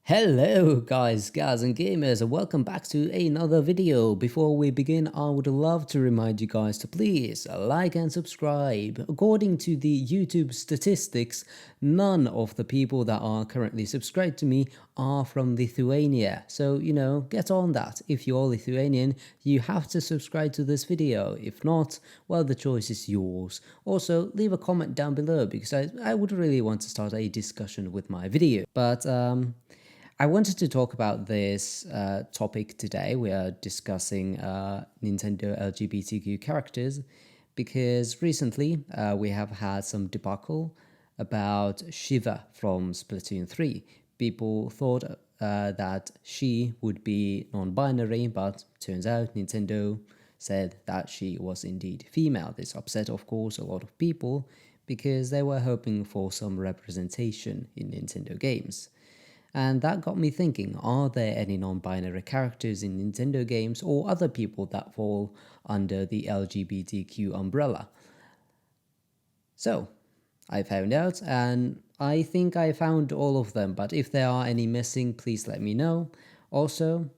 Hello guys, gals and gamers, and welcome back to another video. Before we begin, I would love to remind you guys to please like and subscribe. According to the YouTube statistics, none of the people that are currently subscribed to me are from Lithuania. So, get on that. If you're Lithuanian, you have to subscribe to this video. If not, well, the choice is yours. Also, leave a comment down below because I would really want to start a discussion with my video. But, I wanted to talk about this topic today. We are discussing Nintendo LGBTQ characters because recently we have had some debacle about Shiver from Splatoon 3. People thought that she would be non-binary, but turns out Nintendo said that she was indeed female. This upset, of course, a lot of people because they were hoping for some representation in Nintendo games. And that got me thinking, are there any non-binary characters in Nintendo games or other people that fall under the LGBTQ umbrella? So, I found out, and I think I found all of them, but if there are any missing, please let me know. Also,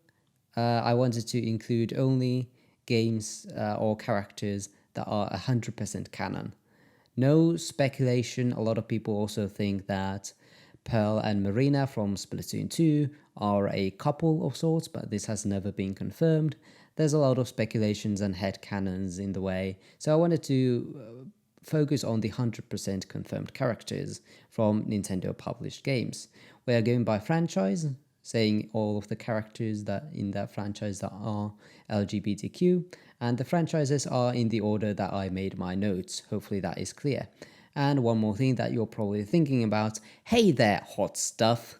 I wanted to include only games or characters that are 100% canon. No speculation. A lot of people also think that Pearl and Marina from Splatoon 2 are a couple of sorts, but this has never been confirmed. There's a lot of speculations and headcanons in the way, so I wanted to focus on the 100% confirmed characters from Nintendo published games. We are going by franchise, saying all of the characters that in that franchise that are LGBTQ, and the franchises are in the order that I made my notes. Hopefully that is clear. And one more thing that you're probably thinking about, hey there, hot stuff.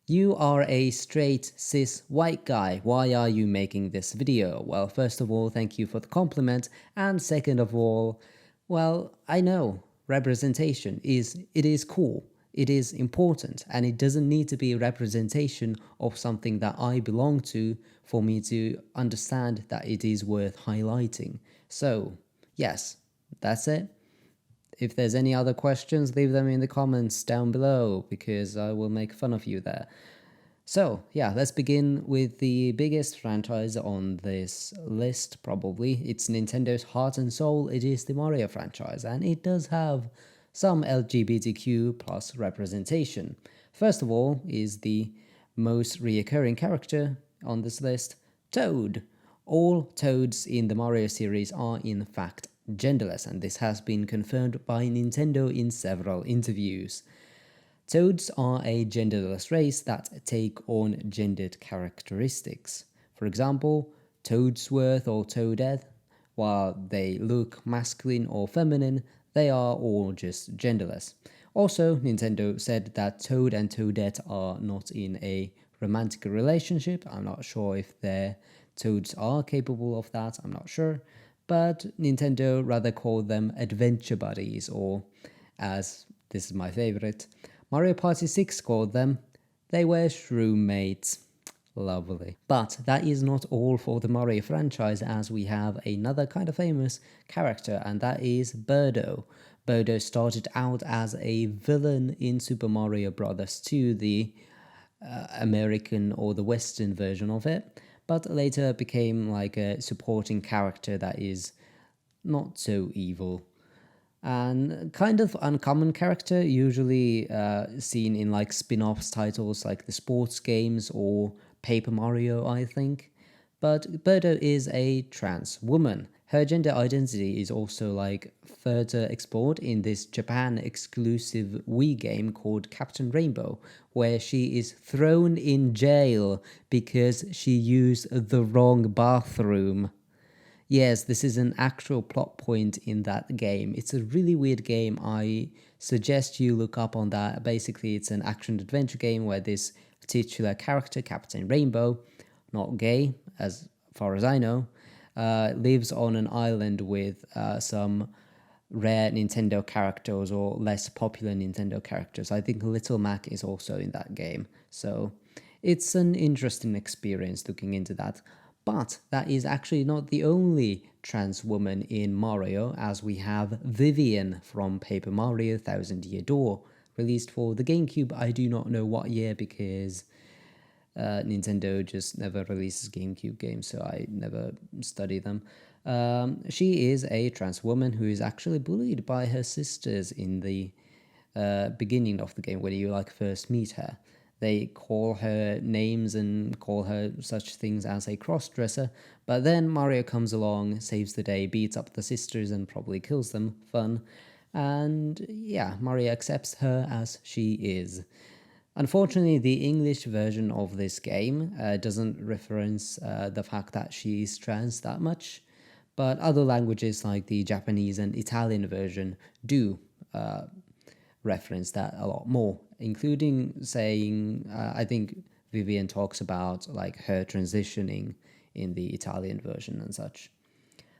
You are a straight, cis, white guy. Why are you making this video? Well, first of all, thank you for the compliment. And second of all, well, I know representation is cool. It is important, and it doesn't need to be a representation of something that I belong to for me to understand that it is worth highlighting. So, yes, that's it. If there's any other questions, leave them in the comments down below, because I will make fun of you there. So, yeah, let's begin with the biggest franchise on this list, probably. It's Nintendo's heart and soul. It is the Mario franchise, and it does have some LGBTQ plus representation. First of all is the most reoccurring character on this list, Toad. All Toads in the Mario series are in fact genderless, and this has been confirmed by Nintendo in several interviews. Toads are a genderless race that take on gendered characteristics. For example, Toadsworth or Toadette, while they look masculine or feminine, they are all just genderless. Also, Nintendo said that Toad and Toadette are not in a romantic relationship. I'm not sure if their Toads are capable of that, I'm not sure. But Nintendo rather called them adventure buddies, or as this is my favorite, Mario Party 6 called them, they were shroom mates. Lovely. But that is not all for the Mario franchise, as we have another kind of famous character, and that is Birdo. Birdo started out as a villain in Super Mario Bros. 2, the American or the Western version of it, but later became like a supporting character that is not so evil. And kind of uncommon character, usually seen in like spin-offs titles like the sports games or Paper Mario, I think. But Birdo is a trans woman. Her gender identity is also like further explored in this Japan exclusive Wii game called Captain Rainbow, where she is thrown in jail because she used the wrong bathroom. Yes, this is an actual plot point in that game. It's a really weird game. I suggest you look up on that. Basically, it's an action-adventure game where this titular character, Captain Rainbow, not gay, as far as I know, lives on an island with some rare Nintendo characters or less popular Nintendo characters. I think Little Mac is also in that game. So it's an interesting experience looking into that. But that is actually not the only trans woman in Mario, as we have Vivian from Paper Mario Thousand Year Door, released for the GameCube. I do not know what year because Nintendo just never releases GameCube games, so I never study them. She is a trans woman who is actually bullied by her sisters in the beginning of the game when you like first meet her. They call her names and call her such things as a cross-dresser, but then Mario comes along, saves the day, beats up the sisters and probably kills them. Fun. And yeah, Mario accepts her as she is. Unfortunately, the English version of this game doesn't reference the fact that she is trans that much, but other languages like the Japanese and Italian version do reference that a lot more, including saying, I think Vivian talks about like her transitioning in the Italian version and such.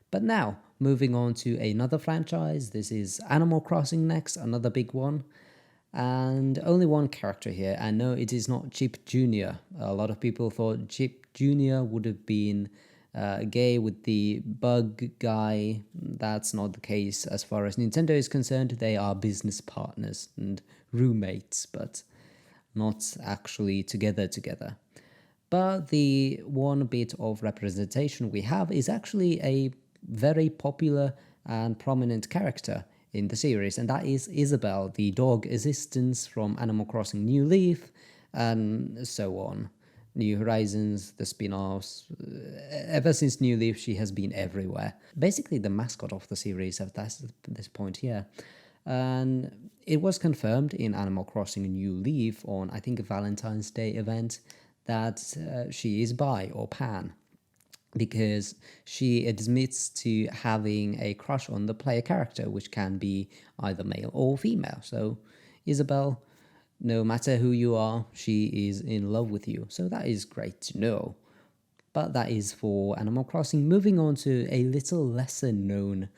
But now, moving on to another franchise, this is Animal Crossing next, another big one. And only one character here, and no, it is not Chip Jr. A lot of people thought Chip Jr. would have been gay with the bug guy. That's not the case as far as Nintendo is concerned. They are business partners and roommates, but not actually together. But the one bit of representation we have is actually a very popular and prominent character in the series, and that is Isabelle, the dog assistant from Animal Crossing New Leaf, and so on. New Horizons, the spin-offs. Ever since New Leaf, she has been everywhere. Basically the mascot of the series at this point here. And it was confirmed in Animal Crossing New Leaf on, I think, a Valentine's Day event that she is bi or pan, because she admits to having a crush on the player character, which can be either male or female. So Isabelle, no matter who you are, she is in love with you. So that is great to know. But that is for Animal Crossing. Moving on to a little lesser known,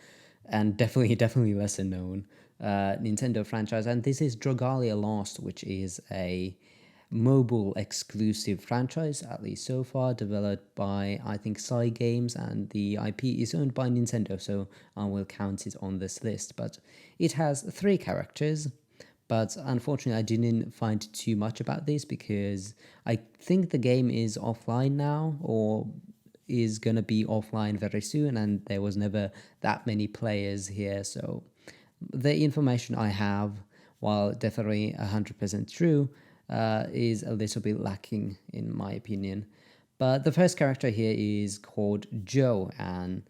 and definitely lesser known, Nintendo franchise, and this is Dragalia Lost, which is a mobile exclusive franchise, at least so far, developed by, I think, Cygames, and the IP is owned by Nintendo, so I will count it on this list. But it has 3 characters, but unfortunately I didn't find too much about this because I think the game is offline now, or is gonna be offline very soon, and there was never that many players here, so the information I have, while definitely 100% true, is a little bit lacking in my opinion. But the first character here is called Joe, and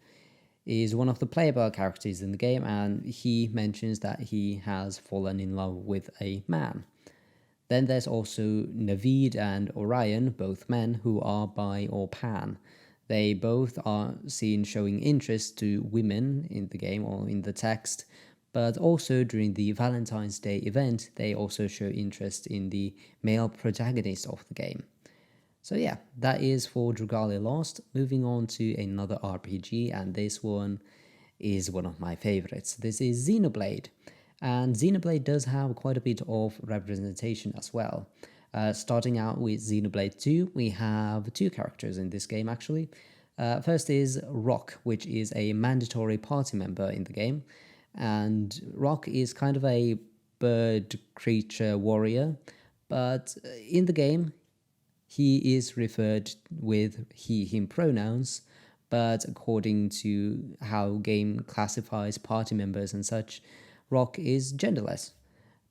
is one of the playable characters in the game, and he mentions that he has fallen in love with a man. Then there's also Naveed and Orion, both men, who are bi or pan. They both are seen showing interest to women in the game or in the text, but also during the Valentine's Day event, they also show interest in the male protagonist of the game. So yeah, that is for Dragalia Lost. Moving on to another RPG, and this one is one of my favorites. This is Xenoblade, and Xenoblade does have quite a bit of representation as well. Starting out with Xenoblade 2, we have 2 characters in this game actually. First is Rock, which is a mandatory party member in the game. And Rock is kind of a bird creature warrior, but in the game he is referred with he/him pronouns, but according to how game classifies party members and such, Rock is genderless.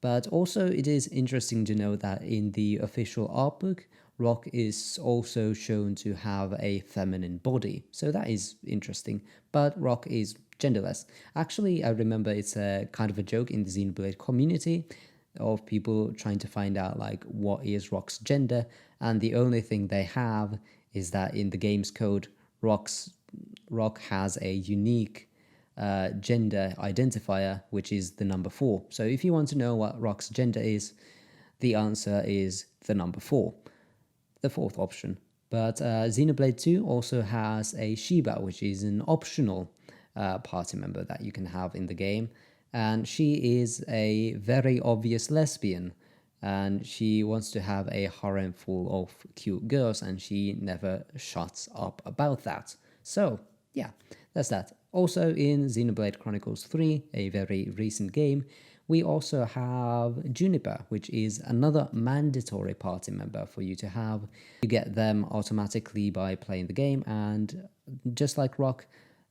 But also it is interesting to know that in the official art book, Rock is also shown to have a feminine body, so that is interesting, but Rock is genderless. Actually, I remember it's a kind of a joke in the Xenoblade community of people trying to find out like what is Rock's gender, and the only thing they have is that in the game's code, Rock has a unique gender identifier, which is the number 4. So if you want to know what Rock's gender is, the answer is the number 4, the 4th option. But Xenoblade 2 also has a Shiva, which is an optional party member that you can have in the game, and she is a very obvious lesbian, and she wants to have a harem full of cute girls, and she never shuts up about that. So yeah, that's that. Also in Xenoblade Chronicles 3, a very recent game, We also have Juniper, which is another mandatory party member for you to have. You get them automatically by playing the game, and just like Rock,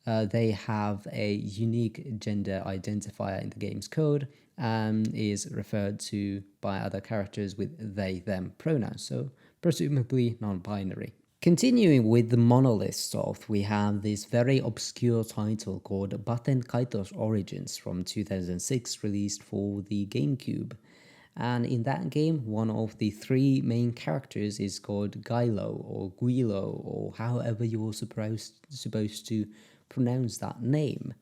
they have a unique gender identifier in the game's code and is referred to by other characters with they, them pronouns, so presumably non-binary. Continuing with the monolith stuff, we have this very obscure title called Baten Kaitos Origins from 2006, released for the GameCube. And in that game, one of the three main characters is called Guilo or Guilo, or however you're supposed to pronounce that name.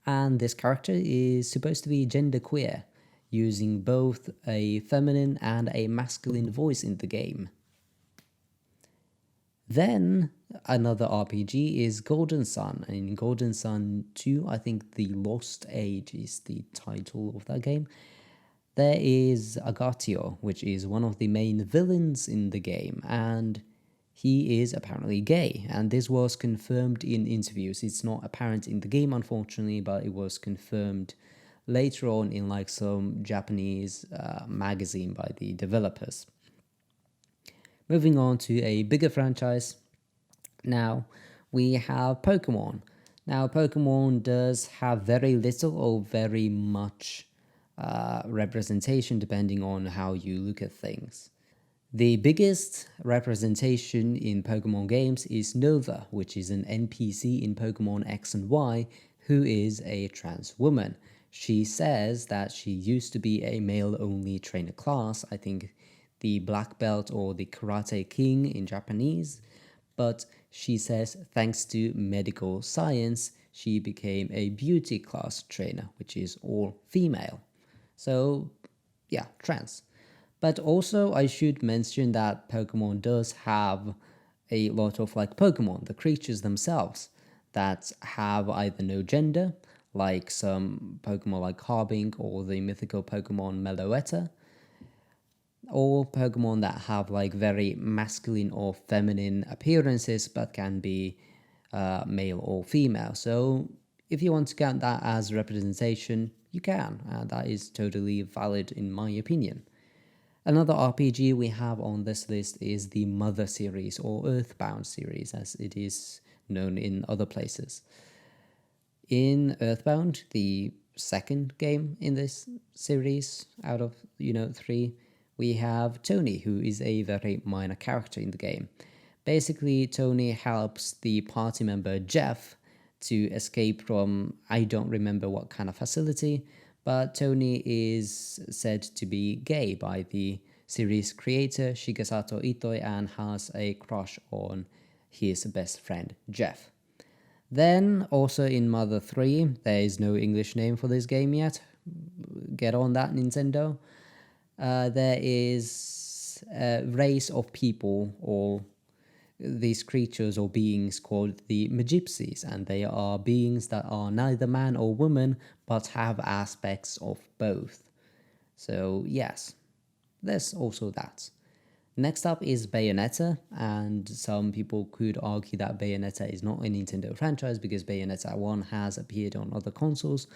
And this character is supposed to be genderqueer, using both a feminine and a masculine voice in the game. Then another RPG is Golden Sun, and in Golden Sun 2, I think The Lost Age is the title of that game. There is Agatio, which is one of the main villains in the game, and he is apparently gay, and this was confirmed in interviews. It's not apparent in the game, unfortunately, but it was confirmed later on in like some Japanese magazine by the developers. Moving on to a bigger franchise, now we have Pokemon. Now Pokemon does have very little or very much representation depending on how you look at things. The biggest representation in Pokemon games is Nova, which is an NPC in Pokemon X and Y who is a trans woman. She says that she used to be a male-only trainer class, I think the Black Belt or the Karate King in Japanese, but she says thanks to medical science, she became a beauty class trainer, which is all female. So yeah, trans. But also I should mention that Pokemon does have a lot of like Pokemon, the creatures themselves, that have either no gender, like some Pokemon like Harbink or the mythical Pokemon Meloetta, or Pokemon that have like very masculine or feminine appearances but can be male or female. So if you want to count that as representation, you can, and that is totally valid in my opinion. Another RPG we have on this list is the Mother series, or Earthbound series as it is known in other places. In Earthbound, the second game in this series out of, three, we have Tony, who is a very minor character in the game. Basically, Tony helps the party member Jeff to escape from, I don't remember what kind of facility, but Tony is said to be gay by the series creator Shigesato Itoi and has a crush on his best friend Jeff. Then, also in Mother 3, there is no English name for this game yet. Get on that, Nintendo. There is a race of people, or these creatures or beings called the Magypsies, and they are beings that are neither man or woman, but have aspects of both. So yes, there's also that. Next up is Bayonetta, and some people could argue that Bayonetta is not a Nintendo franchise because Bayonetta 1 has appeared on other consoles,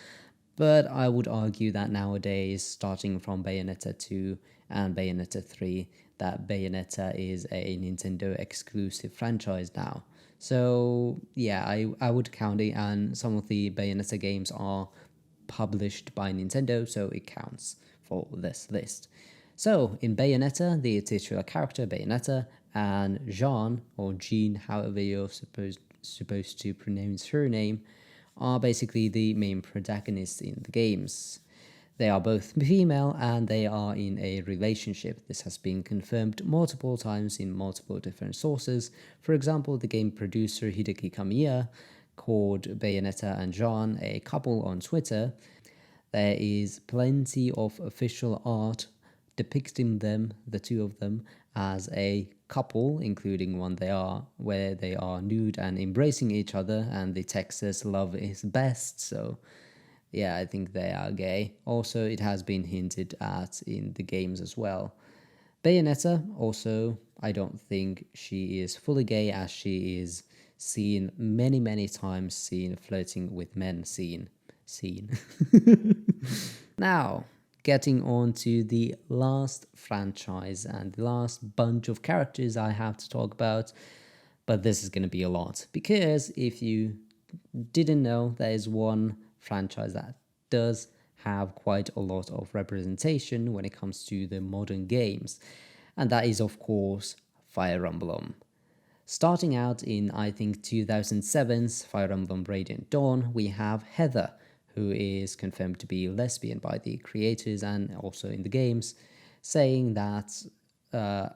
but I would argue that nowadays, starting from Bayonetta 2 and Bayonetta 3, that Bayonetta is a Nintendo exclusive franchise now. So yeah, I would count it, and some of the Bayonetta games are published by Nintendo, so it counts for this list. So in Bayonetta, the titular character Bayonetta and Jean, or Jean, however you're supposed to pronounce her name, are basically the main protagonists in the games. They are both female and they are in a relationship. This has been confirmed multiple times in multiple different sources. For example, the game producer Hideki Kamiya called Bayonetta and Jean a couple on Twitter. There is plenty of official art depicting them, the two of them, as a couple, including one where they are nude and embracing each other, and the text says love is best, so yeah, I think they are gay. Also, it has been hinted at in the games as well. Bayonetta, also, I don't think she is fully gay, as she is seen many times flirting with men, seen. Now, getting on to the last franchise and the last bunch of characters I have to talk about. But this is going to be a lot, because if you didn't know, there is one franchise that does have quite a lot of representation when it comes to the modern games, and that is, of course, Fire Emblem. Starting out in, I think, 2007's Fire Emblem Radiant Dawn, we have Heather, who is confirmed to be lesbian by the creators and also in the games, saying that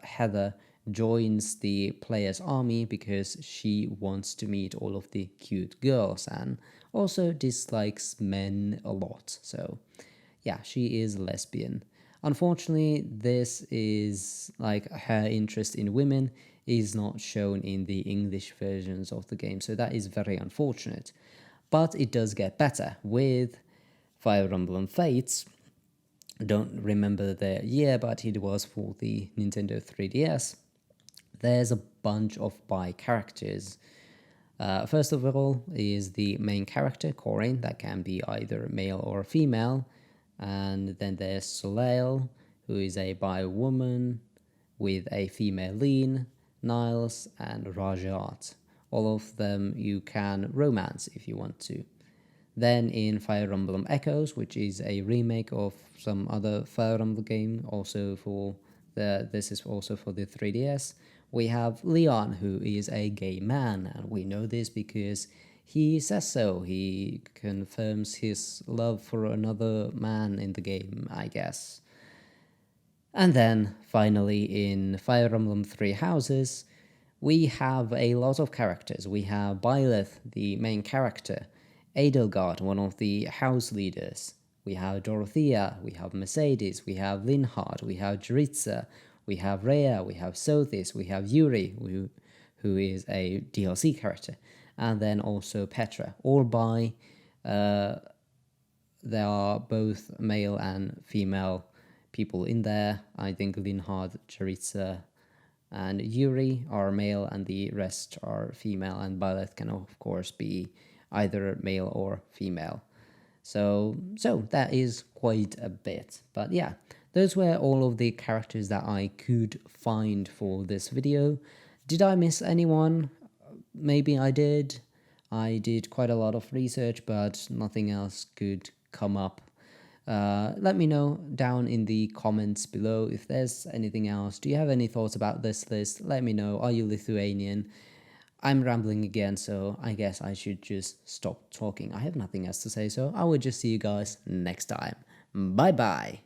Heather joins the player's army because she wants to meet all of the cute girls and also dislikes men a lot. So yeah, she is lesbian. Unfortunately, this is like her interest in women is not shown in the English versions of the game, so that is very unfortunate. But it does get better with Fire Emblem Fates. Don't remember the year, but it was for the Nintendo 3DS. There's a bunch of bi characters. First of all is the main character, Corin, that can be either male or female. And then there's Soleil, who is a bi woman with a female lean, Niles, and Rajat. All of them you can romance if you want to. Then in Fire Emblem Echoes, which is a remake of some other Fire Emblem game, this is also for the 3DS, we have Leon, who is a gay man, and we know this because he says so. He confirms his love for another man in the game, I guess. And then, finally, in Fire Emblem Three Houses, we have a lot of characters. We have Byleth, the main character, Edelgard, one of the house leaders. We have Dorothea, we have Mercedes, we have Linhard, we have Jritza, we have Rhea, we have Sothis, we have Yuri, who is a DLC character, and then also Petra, all by, there are both male and female people in there. I think Linhard, Jritza, and Yuri are male, and the rest are female, and Byleth can of course be either male or female. So that is quite a bit. But yeah, those were all of the characters that I could find for this video. Did I miss anyone? Maybe I did. I did quite a lot of research, but nothing else could come up. Let me know down in the comments below if there's anything else. Do you have any thoughts about this list? Let me know. Are you Lithuanian? I'm rambling again, so I guess I should just stop talking. I have nothing else to say, so I will just see you guys next time. Bye bye.